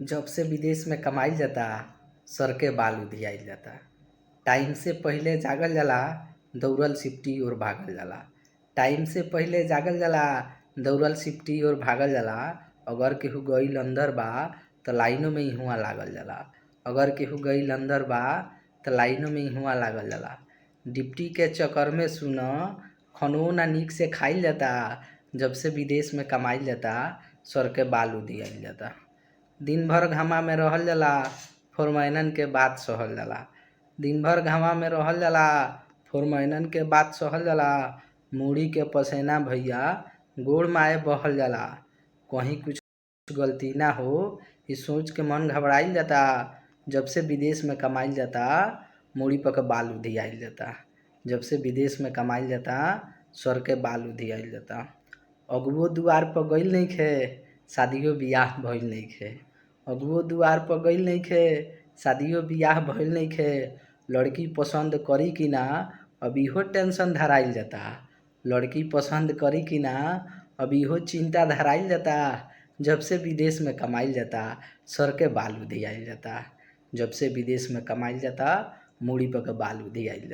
जब से विदेश में कमाइल जाता सर के बाल उधियाइल जाता। टाइम से पहिले जागल जाला, दौड़ल सिपटी ओर भागल जाला। टाइम से पहिले जागल जाला, दौड़ल सिपटी ओर भागल जाला। अगर केहू गइल अंदर बा त लाइनों में इहवा लागल जाला। अगर केहू गइल अंदर बा त लाइनों में इहवा लागल जाला। डिप्टी के चक्कर में सुन खनवो ना निक से खाइल जाता। जब से विदेश में कमाइल जाता सर के बाल उधियाइल जाता। दिन भर घामा में रहल जाला, फोरमैनन के बात सहल जाला। दिन भर घामा में रहल जाला, फोरमैनन के बात सहल जाला। मूड़ी के पसेना भैया गोड़ माए बहल जाला। कहीं कुछ गलती ना हो इ सोच के मन घबराइल जाता। जब से विदेश में कमाइल जाता मूड़ी पर के बाल उधियाइल जाता। जब से विदेश में कमाइल जाता सर के बाल उधियाइल जाता। अगुओ दुआर पर गइल नइखे, शादियो बियाह भइल नइखे। अगुओ दुआर पर गइल नइखे, शादियो बियाह भइल नइखे। लड़की पसंद करी कि ना अब इहो टेंशन धराइल जाता। लड़की पसंद करी कि ना अब इहो चिंता धराइल जाता। जब से विदेश में कमाइल जाता सर के बाल उधियाइल जाता। जब से विदेश में कमाइल जाता मूड़ी पर के बाल उधियाइल जाता।